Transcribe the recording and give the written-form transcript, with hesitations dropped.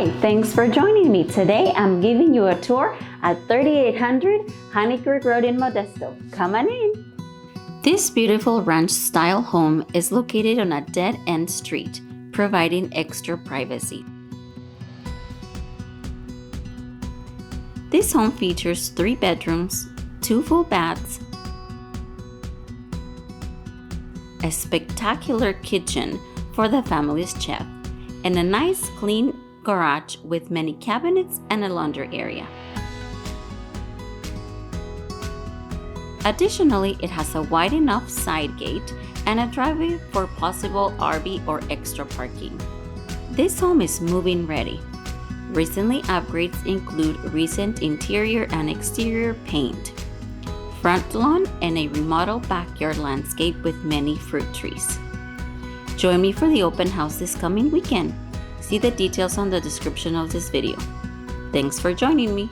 Hi, thanks for joining me. Today I'm giving you a tour at 3800 Honey Creek Road in Modesto. Come on in. This beautiful ranch-style home is located on a dead-end street, providing extra privacy. This home features 3 bedrooms, 2 full baths, a spectacular kitchen for the family's chef, and a nice clean garage with many cabinets and a laundry area. Additionally, it has a wide enough side gate and a driveway for possible RV or extra parking. This home is move-in ready. Recently upgrades include recent interior and exterior paint, front lawn, and a remodeled backyard landscape with many fruit trees. Join me for the open house this coming weekend. See the details on the description of this video. Thanks for joining me.